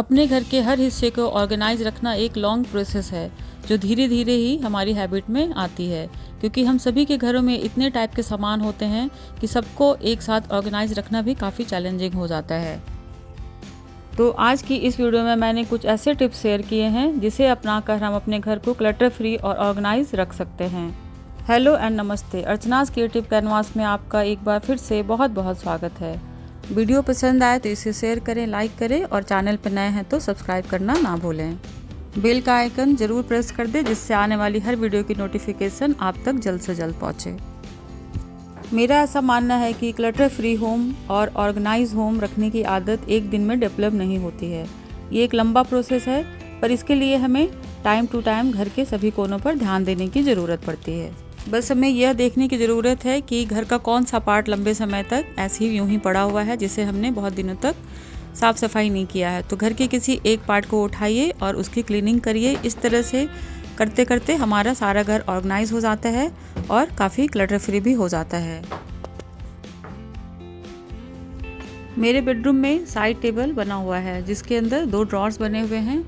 अपने घर के हर हिस्से को ऑर्गेनाइज रखना एक लॉन्ग प्रोसेस है जो धीरे धीरे ही हमारी हैबिट में आती है, क्योंकि हम सभी के घरों में इतने टाइप के सामान होते हैं कि सबको एक साथ ऑर्गेनाइज रखना भी काफ़ी चैलेंजिंग हो जाता है। तो आज की इस वीडियो में मैंने कुछ ऐसे टिप्स शेयर किए हैं जिसे अपनाकर हम अपने घर को क्लटर फ्री और ऑर्गेनाइज रख सकते हैं। हेलो एंड नमस्ते, अर्चनास क्रिएटिव कैनवास में आपका एक बार फिर से बहुत बहुत स्वागत है। वीडियो पसंद आए तो इसे शेयर करें, लाइक करें और चैनल पर नए हैं तो सब्सक्राइब करना ना भूलें। बेल का आइकन ज़रूर प्रेस कर दें जिससे आने वाली हर वीडियो की नोटिफिकेशन आप तक जल्द से जल्द पहुँचे। मेरा ऐसा मानना है कि क्लटर फ्री होम और ऑर्गेनाइज होम रखने की आदत एक दिन में डेवलप नहीं होती है। ये एक लंबा प्रोसेस है, पर इसके लिए हमें टाइम टू टाइम घर के सभी कोनों पर ध्यान देने की ज़रूरत पड़ती है। बस हमें यह देखने की ज़रूरत है कि घर का कौन सा पार्ट लंबे समय तक ऐसे ही यूं ही पड़ा हुआ है जिसे हमने बहुत दिनों तक साफ़ सफाई नहीं किया है। तो घर के किसी एक पार्ट को उठाइए और उसकी क्लीनिंग करिए। इस तरह से करते करते हमारा सारा घर ऑर्गेनाइज हो जाता है और काफ़ी क्लटर फ्री भी हो जाता है। मेरे बेडरूम में साइड टेबल बना हुआ है जिसके अंदर 2 ड्रॉर्स बने हुए हैं।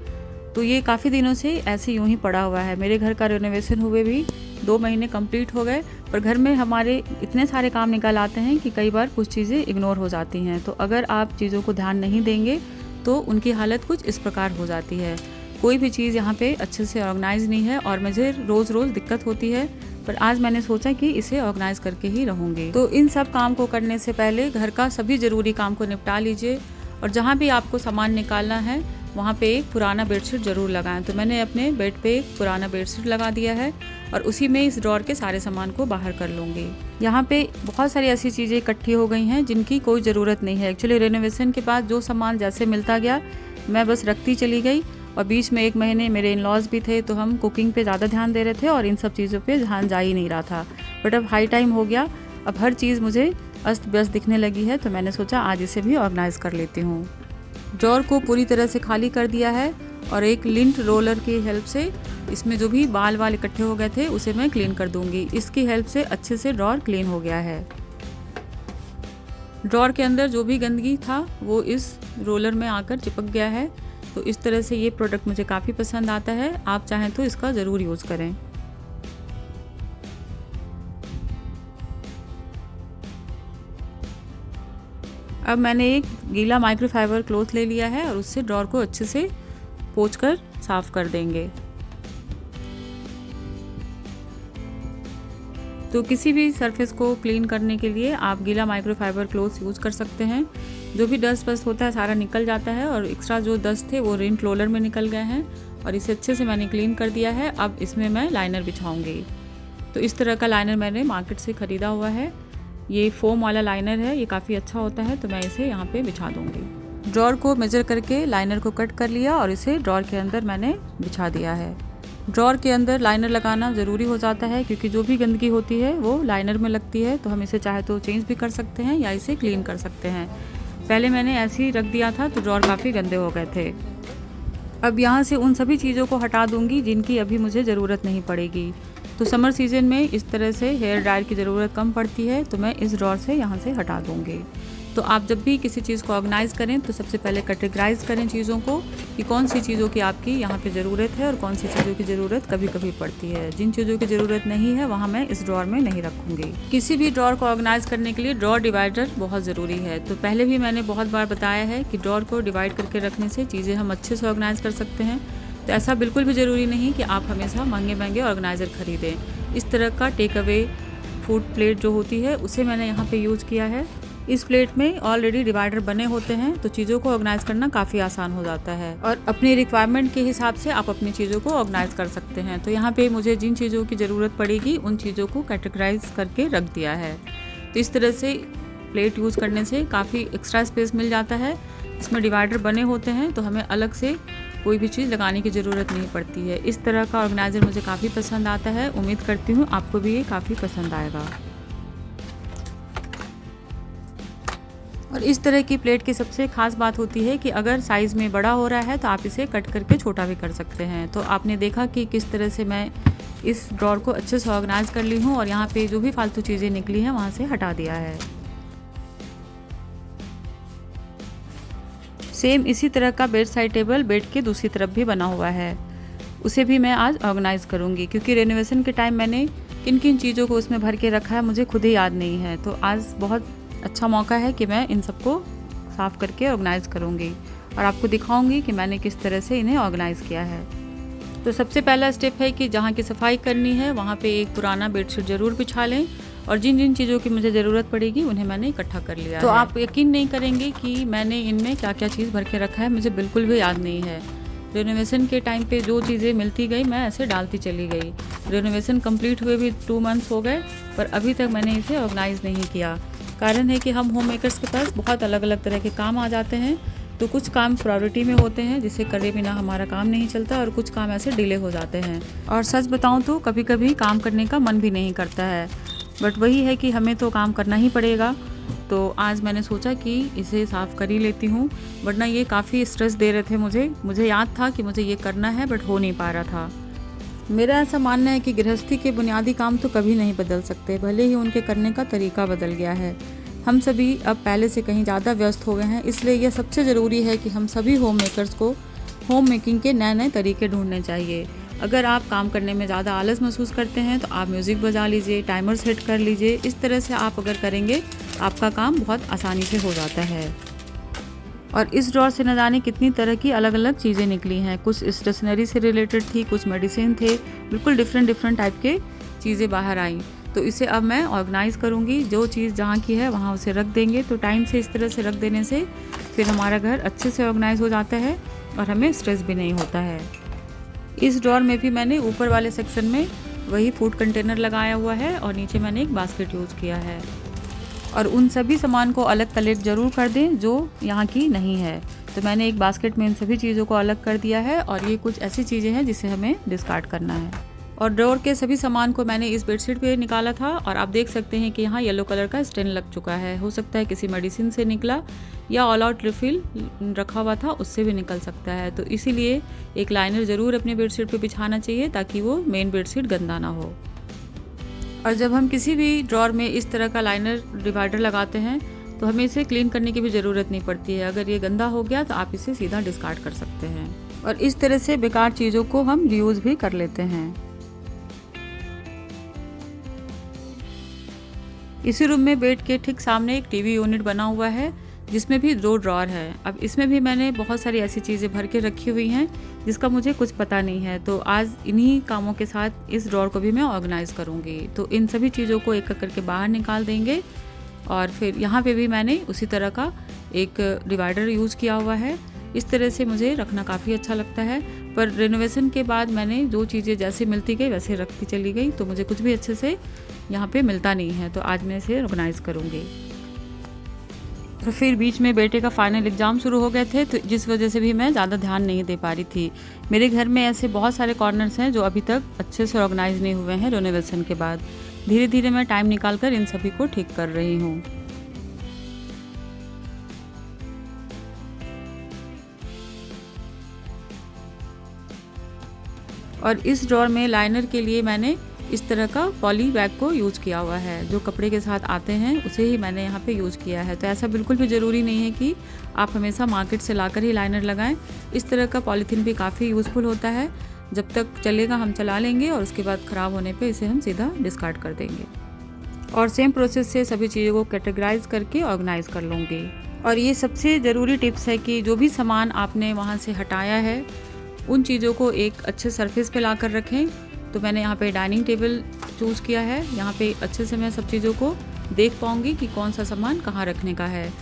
तो ये काफ़ी दिनों से ऐसे यूं ही पड़ा हुआ है। मेरे घर का रेनोवेशन हुए भी 2 महीने कंप्लीट हो गए, पर घर में हमारे इतने सारे काम निकल आते हैं कि कई बार कुछ चीज़ें इग्नोर हो जाती हैं। तो अगर आप चीज़ों को ध्यान नहीं देंगे तो उनकी हालत कुछ इस प्रकार हो जाती है। कोई भी चीज़ यहाँ पे अच्छे से ऑर्गेनाइज नहीं है और मुझे रोज़ रोज़ दिक्कत होती है, पर आज मैंने सोचा कि इसे ऑर्गेनाइज करके ही रहूँगी। तो इन सब काम को करने से पहले घर का सभी ज़रूरी काम को निपटा लीजिए और जहाँ भी आपको सामान निकालना है वहाँ पे एक पुराना बेडशीट ज़रूर लगाएं। तो मैंने अपने बेड पे एक पुराना बेडशीट लगा दिया है और उसी में इस ड्रॉर के सारे सामान को बाहर कर लूँगी। यहाँ पे बहुत सारी ऐसी चीज़ें इकट्ठी हो गई हैं जिनकी कोई ज़रूरत नहीं है। एक्चुअली रेनोवेशन के बाद जो सामान जैसे मिलता गया मैं बस रखती चली गई और बीच में 1 महीने मेरे इन लॉज भी थे तो हम कुकिंग पे ज़्यादा ध्यान दे रहे थे और इन सब चीज़ों पे ध्यान जा ही नहीं रहा था। बट अब हाई टाइम हो गया, अब हर चीज़ मुझे अस्त व्यस्त दिखने लगी है, तो मैंने सोचा आज इसे भी ऑर्गेनाइज कर लेती हूँ। ड्रॉर को पूरी तरह से खाली कर दिया है और एक लिंट रोलर की हेल्प से इसमें जो भी बाल इकट्ठे हो गए थे उसे मैं क्लीन कर दूंगी। इसकी हेल्प से अच्छे से ड्रॉर क्लीन हो गया है। ड्रॉर के अंदर जो भी गंदगी था वो इस रोलर में आकर चिपक गया है। तो इस तरह से ये प्रोडक्ट मुझे काफ़ी पसंद आता है। आप चाहें तो इसका ज़रूर यूज़ करें। अब मैंने एक गीला माइक्रोफाइबर क्लॉथ ले लिया है और उससे ड्रॉर को अच्छे से पोंछकर साफ कर देंगे। तो किसी भी सरफेस को क्लीन करने के लिए आप गीला माइक्रोफाइबर क्लॉथ यूज़ कर सकते हैं। जो भी डस्ट वस्ट होता है सारा निकल जाता है और एक्स्ट्रा जो डस्ट थे वो रिंट रोलर में निकल गए हैं और इसे अच्छे से मैंने क्लीन कर दिया है। अब इसमें मैं लाइनर बिछाऊंगी। तो इस तरह का लाइनर मैंने मार्केट से ख़रीदा हुआ है। ये फोम वाला लाइनर है, ये काफ़ी अच्छा होता है, तो मैं इसे यहाँ पे बिछा दूँगी। ड्रॉर को मेजर करके लाइनर को कट कर लिया और इसे ड्रॉर के अंदर मैंने बिछा दिया है। ड्रॉर के अंदर लाइनर लगाना ज़रूरी हो जाता है क्योंकि जो भी गंदगी होती है वो लाइनर में लगती है। तो हम इसे चाहे तो चेंज भी कर सकते हैं या इसे क्लीन कर सकते हैं। पहले मैंने ऐसे ही रख दिया था तो ड्रॉर काफ़ी गंदे हो गए थे। अब यहाँ से उन सभी चीज़ों को हटा दूँगी जिनकी अभी मुझे ज़रूरत नहीं पड़ेगी। तो समर सीजन में इस तरह से हेयर ड्रायर की ज़रूरत कम पड़ती है, तो मैं इस ड्रॉर से यहाँ से हटा दूँगी। तो आप जब भी किसी चीज़ को ऑर्गेनाइज करें तो सबसे पहले कैटेगराइज करें चीज़ों को कि कौन सी चीज़ों की आपकी यहाँ पे ज़रूरत है और कौन सी चीज़ों की ज़रूरत कभी कभी पड़ती है। जिन चीज़ों की ज़रूरत नहीं है वहाँ मैं इस ड्रॉर में नहीं रखूँगी। किसी भी ड्रॉर को ऑर्गेनाइज करने के लिए ड्रॉर डिवाइडर बहुत ज़रूरी है। तो पहले भी मैंने बहुत बार बताया है कि ड्रॉर को डिवाइड करके रखने से चीज़ें हम अच्छे से ऑर्गेनाइज कर सकते हैं। तो ऐसा बिल्कुल भी ज़रूरी नहीं कि आप हमेशा महंगे महंगे ऑर्गेनाइज़र खरीदें। इस तरह का टेक अवे फूड प्लेट जो होती है उसे मैंने यहाँ पे यूज़ किया है। इस प्लेट में ऑलरेडी डिवाइडर बने होते हैं तो चीज़ों को ऑर्गेनाइज करना काफ़ी आसान हो जाता है और अपनी रिक्वायरमेंट के हिसाब से आप अपनी चीज़ों को ऑर्गेनाइज कर सकते हैं। तो यहाँ पे मुझे जिन चीज़ों की ज़रूरत पड़ेगी उन चीज़ों को कैटेगराइज करके रख दिया है। तो इस तरह से प्लेट यूज़ करने से काफ़ी एक्स्ट्रा स्पेस मिल जाता है। इसमें डिवाइडर बने होते हैं तो हमें अलग से कोई भी चीज़ लगाने की ज़रूरत नहीं पड़ती है। इस तरह का ऑर्गेनाइज़र मुझे काफ़ी पसंद आता है। उम्मीद करती हूँ आपको भी ये काफ़ी पसंद आएगा। और इस तरह की प्लेट की सबसे खास बात होती है कि अगर साइज़ में बड़ा हो रहा है तो आप इसे कट करके छोटा भी कर सकते हैं। तो आपने देखा कि किस तरह से मैं इस ड्रॉर को अच्छे से ऑर्गेनाइज कर ली हूँ और यहाँ पे जो भी फालतू चीज़ें निकली हैं वहाँ से हटा दिया है। सेम इसी तरह का बेड साइड टेबल बेड के दूसरी तरफ भी बना हुआ है, उसे भी मैं आज ऑर्गेनाइज़ करूँगी, क्योंकि रेनोवेशन के टाइम मैंने किन किन चीज़ों को उसमें भर के रखा है मुझे खुद ही याद नहीं है। तो आज बहुत अच्छा मौका है कि मैं इन सबको साफ़ करके ऑर्गेनाइज़ करूँगी और आपको दिखाऊँगी कि मैंने किस तरह से इन्हें ऑर्गेनाइज़ किया है। तो सबसे पहला स्टेप है कि जहाँ की सफाई करनी है वहाँ पे एक पुराना बेडशीट ज़रूर बिछा लें, और जिन जिन चीज़ों की मुझे ज़रूरत पड़ेगी उन्हें मैंने इकट्ठा कर लिया तो है। आप यकीन नहीं करेंगे कि मैंने इनमें क्या क्या चीज़ भर के रखा है, मुझे बिल्कुल भी याद नहीं है। रेनोवेशन के टाइम पे जो चीज़ें मिलती गई मैं ऐसे डालती चली गई। रेनोवेशन कंप्लीट हुए भी 2 मंथ्स हो गए, पर अभी तक मैंने इसे ऑर्गेनाइज़ नहीं किया। कारण है कि हम होम मेकर्स के पास बहुत अलग अलग तरह के काम आ जाते हैं, तो कुछ काम प्रायोरिटी में होते हैं जिसे करे बिना हमारा काम नहीं चलता, और कुछ काम ऐसे डिले हो जाते हैं। और सच बताऊं तो कभी कभी काम करने का मन भी नहीं करता है, बट वही है कि हमें तो काम करना ही पड़ेगा। तो आज मैंने सोचा कि इसे साफ़ कर ही लेती हूँ, वरना ये काफ़ी स्ट्रेस दे रहे थे मुझे याद था कि मुझे ये करना है, बट हो नहीं पा रहा था। मेरा ऐसा मानना है कि गृहस्थी के बुनियादी काम तो कभी नहीं बदल सकते, भले ही उनके करने का तरीका बदल गया है। हम सभी अब पहले से कहीं ज़्यादा व्यस्त हो गए हैं, इसलिए यह सबसे ज़रूरी है कि हम सभी होम मेकर्स को होम मेकिंग के नए नए तरीके ढूंढने चाहिए। अगर आप काम करने में ज़्यादा आलस महसूस करते हैं तो आप म्यूज़िक बजा लीजिए, टाइमर सेट कर लीजिए। इस तरह से आप अगर करेंगे आपका काम बहुत आसानी से हो जाता है। और इस ड्रॉर से न जाने कितनी तरह की अलग अलग चीज़ें निकली हैं, कुछ स्टेशनरी से रिलेटेड थी, कुछ मेडिसिन थे, बिल्कुल डिफरेंट टाइप के चीज़ें बाहर आई। तो इसे अब मैं ऑर्गेनाइज़ करूँगी, जो चीज़ जहाँ की है वहाँ उसे रख देंगे। तो टाइम से इस तरह से रख देने से फिर हमारा घर अच्छे से ऑर्गेनाइज़ हो जाता है और हमें स्ट्रेस भी नहीं होता है। इस ड्रॉर में भी मैंने ऊपर वाले सेक्शन में वही फूड कंटेनर लगाया हुआ है और नीचे मैंने एक बास्केट यूज़ किया है। और उन सभी सामान को अलग कलेक्ट ज़रूर कर दें जो यहाँ की नहीं है। तो मैंने एक बास्केट में इन सभी चीज़ों को अलग कर दिया है, और ये कुछ ऐसी चीज़ें हैं जिसे हमें डिस्कार्ड करना है। और ड्रॉर के सभी सामान को मैंने इस बेडशीट पे निकाला था, और आप देख सकते हैं कि यहाँ येलो कलर का स्टेन लग चुका है। हो सकता है किसी मेडिसिन से निकला, या ऑल आउट रिफिल रखा हुआ था उससे भी निकल सकता है। तो इसीलिए एक लाइनर ज़रूर अपने बेडशीट पे बिछाना चाहिए ताकि वो मेन बेडशीट गंदा ना हो। और जब हम किसी भी ड्रॉर में इस तरह का लाइनर डिवाइडर लगाते हैं तो हमें इसे क्लीन करने की भी ज़रूरत नहीं पड़ती है। अगर ये गंदा हो गया तो आप इसे सीधा डिस्कार्ड कर सकते हैं, और इस तरह से बेकार चीज़ों को हम रीयूज़ भी कर लेते हैं। इसी रूम में बेड के ठीक सामने एक टीवी यूनिट बना हुआ है जिसमें भी 2 ड्रॉर है। अब इसमें भी मैंने बहुत सारी ऐसी चीज़ें भर के रखी हुई हैं जिसका मुझे कुछ पता नहीं है। तो आज इन्हीं कामों के साथ इस ड्रॉर को भी मैं ऑर्गेनाइज़ करूँगी। तो इन सभी चीज़ों को एक एक करके बाहर निकाल देंगे, और फिर यहाँ पे भी मैंने उसी तरह का एक डिवाइडर यूज़ किया हुआ है। इस तरह से मुझे रखना काफ़ी अच्छा लगता है, पर रेनोवेशन के बाद मैंने जो चीज़ें जैसे मिलती गई वैसे रखती चली गई, तो मुझे कुछ भी अच्छे से यहाँ पे मिलता नहीं है। तो आज मैं इसे ऑर्गेनाइज़ करूँगी। तो फिर बीच में बेटे का फाइनल एग्ज़ाम शुरू हो गए थे, तो जिस वजह से भी मैं ज़्यादा ध्यान नहीं दे पा रही थी। मेरे घर में ऐसे बहुत सारे कॉर्नर्स हैं जो अभी तक अच्छे से ऑर्गेनाइज नहीं हुए हैं रेनोवेशन के बाद। धीरे धीरे मैं टाइम निकाल कर इन सभी को ठीक कर रही हूँ। और इस ड्रॉर में लाइनर के लिए मैंने इस तरह का पॉली बैग को यूज़ किया हुआ है, जो कपड़े के साथ आते हैं उसे ही मैंने यहाँ पे यूज़ किया है। तो ऐसा बिल्कुल भी ज़रूरी नहीं है कि आप हमेशा मार्केट से लाकर ही लाइनर लगाएं। इस तरह का पॉलीथीन भी काफ़ी यूज़फुल होता है, जब तक चलेगा हम चला लेंगे और उसके बाद ख़राब होने पे इसे हम सीधा डिस्कार्ड कर देंगे। और सेम प्रोसेस से सभी चीज़ों को कैटेगराइज करके ऑर्गेनाइज़ कर लूँगी। और ये सबसे ज़रूरी टिप्स है कि जो भी सामान आपने वहाँ से हटाया है उन चीज़ों को एक अच्छे सरफेस पे ला कर रखें। तो मैंने यहाँ पे डाइनिंग टेबल चूज़ किया है, यहाँ पे अच्छे से मैं सब चीज़ों को देख पाऊँगी कि कौन सा सामान कहाँ रखने का है।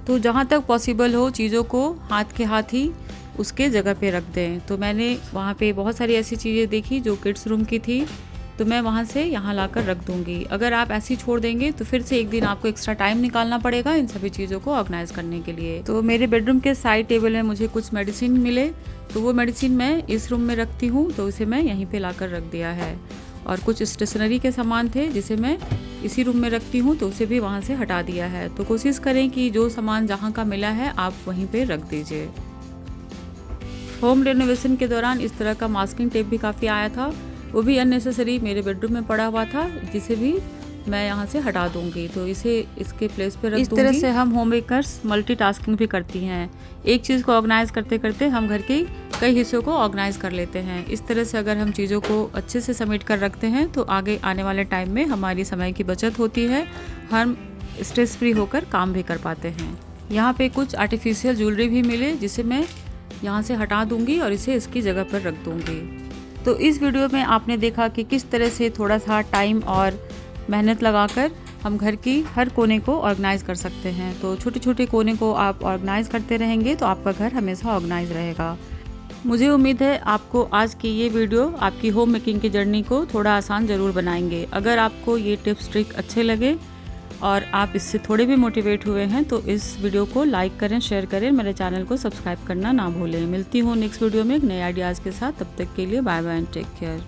तो जहाँ तक पॉसिबल हो चीज़ों को हाथ के हाथ ही उसके जगह पे रख दें। तो मैंने वहाँ पे बहुत सारी ऐसी चीज़ें देखी जो किड्स रूम की थी, तो मैं वहाँ से यहाँ लाकर रख दूँगी। अगर आप ऐसे ही छोड़ देंगे तो फिर से एक दिन आपको एक्स्ट्रा टाइम निकालना पड़ेगा इन सभी चीज़ों को ऑर्गेनाइज़ करने के लिए। तो मेरे बेडरूम के साइड टेबल में मुझे कुछ मेडिसिन मिले, तो वो मेडिसिन मैं इस रूम में रखती हूँ, तो उसे मैं यहीं पे लाकर रख दिया है। और कुछ स्टेशनरी के सामान थे जिसे मैं इसी रूम में रखती हूँ, तो उसे भी वहाँ से हटा दिया है। तो कोशिश करें कि जो सामान जहाँ का मिला है आप वहीं पर रख दीजिए। होम रेनोवेशन के दौरान इस तरह का मास्किंग टेप भी काफ़ी आया था, वो भी अननेसेसरी मेरे बेडरूम में पड़ा हुआ था, जिसे भी मैं यहाँ से हटा दूंगी। तो इसे इसके प्लेस पे रख दूंगी। इस तरह से हम होम मेकर्स मल्टीटास्किंग भी करती हैं। एक चीज़ को ऑर्गेनाइज करते करते हम घर के कई हिस्सों को ऑर्गेनाइज कर लेते हैं। इस तरह से अगर हम चीज़ों को अच्छे से समेट कर रखते हैं तो आगे आने वाले टाइम में हमारी समय की बचत होती है, हम स्ट्रेस फ्री होकर काम भी कर पाते हैं। यहाँ पे कुछ आर्टिफिशियल ज्वेलरी भी मिले जिसे मैं यहाँ से हटा दूंगी और इसे इसकी जगह पर रख दूंगी। तो इस वीडियो में आपने देखा कि किस तरह से थोड़ा सा टाइम और मेहनत लगाकर हम घर की हर कोने को ऑर्गेनाइज कर सकते हैं। तो छोटे छोटे कोने को आप ऑर्गेनाइज करते रहेंगे तो आपका घर हमेशा ऑर्गेनाइज रहेगा। मुझे उम्मीद है आपको आज की ये वीडियो आपकी होम मेकिंग की जर्नी को थोड़ा आसान ज़रूर बनाएंगे। अगर आपको ये टिप्स ट्रिक अच्छे लगे और आप इससे थोड़े भी मोटिवेट हुए हैं तो इस वीडियो को लाइक करें, शेयर करें, मेरे चैनल को सब्सक्राइब करना ना भूलें। मिलती हूँ नेक्स्ट वीडियो में एक नए आइडियाज़ के साथ। तब तक के लिए bye bye and take care.